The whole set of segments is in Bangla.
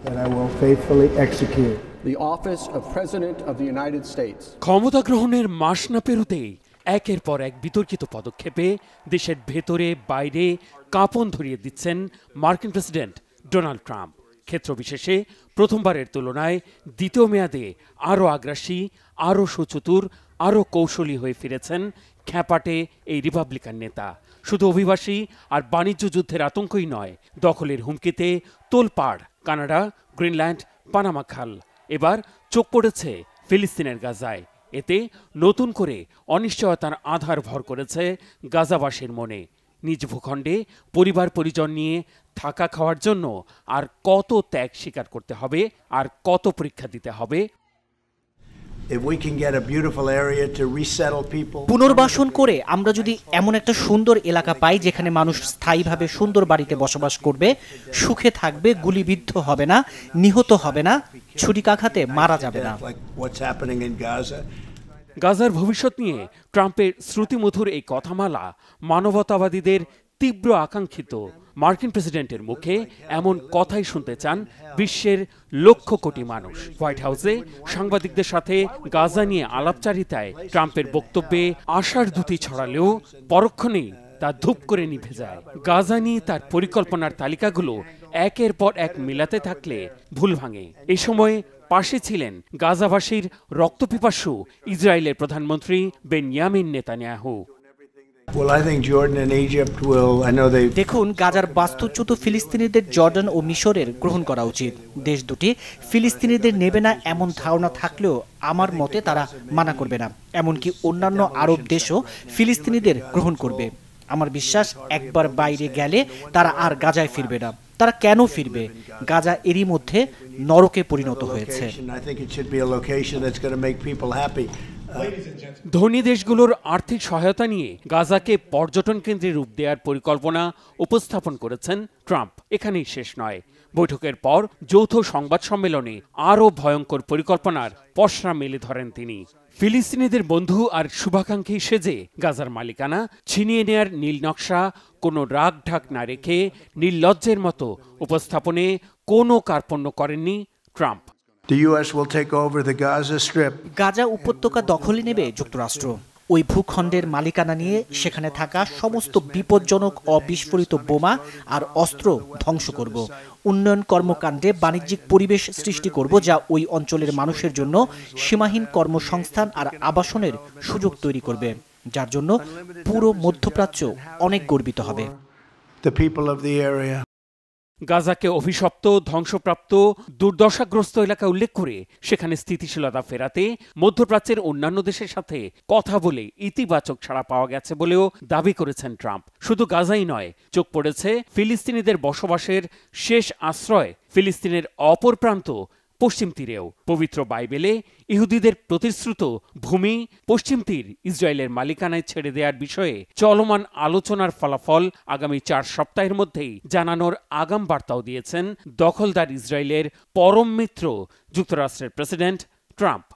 that I will faithfully execute the office of President of the United States. ক্ষমতা গ্রহণের মাস না পেরোতেই একের পর এক বিতর্কিত পদক্ষেপে দেশের ভেতরে বাইরে কাঁপন ধরিয়ে দিচ্ছেন মার্কিন প্রেসিডেন্ট ডোনাল্ড ট্রাম্প। ক্ষেত্রবিশেষে প্রথমবারের তুলনায় দ্বিতীয় মেয়াদে আরও আগ্রাসী, আরও সুচতুর, আরও কৌশলী হয়ে ফিরেছেন খ্যাপাটে এই রিপাবলিকান নেতা। শুধু অভিবাসী আর বাণিজ্য যুদ্ধের আতঙ্কই নয়, দখলের হুমকিতে তোলপাড় কানাডা, গ্রিনল্যান্ড, পানামা খাল। এবার চোখ পড়েছে ফিলিস্তিনের গাজায়। এতে নতুন করে অনিশ্চয়তার আধার ভর করেছে গাজাবাসীর মনে। নিজ ভূখণ্ডে পরিবার পরিজন নিয়ে থাকা খাওয়ার জন্য আর কত ত্যাগ স্বীকার করতে হবে, আর কত পরীক্ষা দিতে হবে। পুনর্বাসন করে আমরা যদি এমন একটা সুন্দর এলাকা পাই যেখানে মানুষ স্থায়ীভাবে সুন্দর বাড়িতে বসবাস করবে, সুখে থাকবে, গুলিবিদ্ধ হবে না, নিহত হবে না, ছুরিকাঘাতে মারা যাবে না। গাজার ভবিষ্যৎ নিয়ে ট্রাম্পের শ্রুতিমধুর এই কথামালা মানবতাবাদীদের তীব্র আকাঙ্ক্ষিত। মার্কিন প্রেসিডেন্টের মুখে এমন কথাই শুনতে চান বিশ্বের লক্ষ কোটি মানুষ। হোয়াইট হাউসে সাংবাদিকদের সাথে গাজা নিয়ে আলাপচারিতায় ট্রাম্পের বক্তব্যে আশার দ্যুতি ছড়ালেও পরক্ষণেই তা ধূপ করে নিভে যায়। গাজা নিয়ে তার পরিকল্পনার তালিকাগুলো একের পর এক মিলাতে থাকলে ভুল ভাঙে। এই সময় পাশে ছিলেন গাজাবাসীর রক্তপিপাসু ইসরায়েলের প্রধানমন্ত্রী বেনয়ামিন নেতানিয়াহু। দেখুন, গাজার বাস্তুচ্যুত ফিলিস্তিনিদের জর্ডান ও মিশরের গ্রহণ করা উচিত। দেশ দুটি ফিলিস্তিনিদের নেবে না এমন ধারণা থাকলেও আমার মতে তারা মানা করবে না। এমনকি অন্যান্য আরব দেশও ফিলিস্তিনিদের গ্রহণ করবে। আমার বিশ্বাস একবার বাইরে গেলে তারা আর গাজায় ফিরবে না। তারা কেন ফিরবে? গাজা এরই মধ্যে নরকে পরিণত হয়েছে। ধনী দেশগুলোর আর্থিক সহায়তা নিয়ে গাজাকে পর্যটন কেন্দ্রে রূপ দেওয়ার পরিকল্পনা উপস্থাপন করেছেন ট্রাম্প। এখানেই শেষ নয়। বৈঠকের পর যৌথ সংবাদ সম্মেলনে আরও ভয়ঙ্কর পরিকল্পনার পসরা মেলে ধরেন তিনি। ফিলিস্তিনিদের বন্ধু আর শুভাকাঙ্ক্ষী সেজে গাজার মালিকানা ছিনিয়ে নেয়ার নীল নকশা কোনো রাগ ঢাক না রেখে নির্লজ্জের মতো উপস্থাপনে কোনো কার্পণ্য করেননি ট্রাম্প। গাজা উপত্যকা দখলে নেবে যুক্তরাষ্ট্র। ওই ভূখণ্ডের মালিকানা নিয়ে সেখানে থাকা সমস্ত বিপজ্জনক অবিস্ফোরিত বোমা আর অস্ত্র ধ্বংস করব। উন্নয়ন কর্মকাণ্ডে বাণিজ্যিক পরিবেশ সৃষ্টি করব যা ওই অঞ্চলের মানুষের জন্য সীমাহীন কর্মসংস্থান আর আবাসনের সুযোগ তৈরি করবে, যার জন্য পুরো মধ্যপ্রাচ্য অনেক গর্বিত হবে। গাজাকে অভিশপ্ত, ধ্বংসপ্রাপ্ত, দুর্দশাগ্রস্ত এলাকা উল্লেখ করে সেখানে স্থিতিশীলতা ফেরাতে মধ্যপ্রাচ্যের অন্যান্য দেশের সাথে কথা বলে ইতিবাচক সাড়া পাওয়া গেছে বলেও দাবি করেছেন ট্রাম্প। শুধু গাজাই নয়, চোখ পড়েছে ফিলিস্তিনিদের বসবাসের শেষ আশ্রয় ফিলিস্তিনের অপর প্রান্ত পশ্চিম তীরেও। পবিত্র বাইবেলে ইহুদিদের প্রতিশ্রুত ভূমি পশ্চিম তীর ইসরায়েলের মালিকানায় ছেড়ে দেওয়ার বিষয়ে চলমান আলোচনার ফলাফল আগামী 4 সপ্তাহের মধ্যেই জানানোর আগাম বার্তাও দিয়েছেন দখলদার ইসরায়েলের পরম মিত্র যুক্তরাষ্ট্রের প্রেসিডেন্ট ট্রাম্প।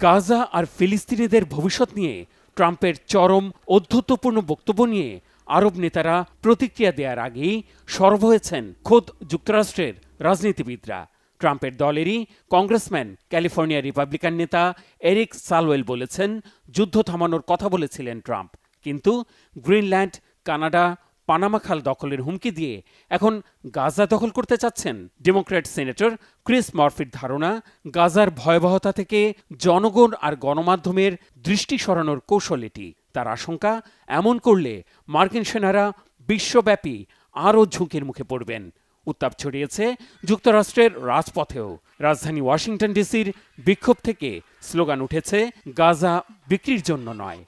গাজা আর ফিলিস্তিনিদের ভবিষ্যৎ নিয়ে ট্রাম্পের চরম ঔদ্ধত্যপূর্ণ বক্তব্য নিয়ে আরব নেতারা প্রতিক্রিয়া দেওয়ার আগেই সরব হয়েছেন খোদ যুক্তরাষ্ট্রের রাজনীতিবিদরা। ট্রাম্পের দলেরই কংগ্রেসম্যান ক্যালিফোর্নিয়া রিপাবলিকান নেতা এরিক সালওয়েল বলেছেন, যুদ্ধ থামানোর কথা বলেছিলেন ট্রাম্প, কিন্তু গ্রিনল্যান্ড, কানাডা, পানামা খাল দখলের হুমকি দিয়ে এখন গাজা দখল করতে চাচ্ছেন। ডেমোক্র্যাট সিনেটর ক্রিস মার্ফির ধারণা, গাজার ভয়াবহতা থেকে জনগণ আর গণমাধ্যমের দৃষ্টি সরানোর কৌশল এটি। তার আশঙ্কা, এমন করলে মার্কিন সেনারা বিশ্বব্যাপী আরও ঝুঁকির মুখে পড়বেন। উত্তাপ ছড়িয়েছে যুক্তরাষ্ট্রের রাজপথেও। রাজধানী ওয়াশিংটন ডিসির বিক্ষোভ থেকে স্লোগান উঠেছে, গাজা বিক্রির জন্য নয়।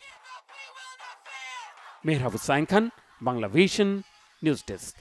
Mehrab Hussain Khan, Bangla vision, news desk.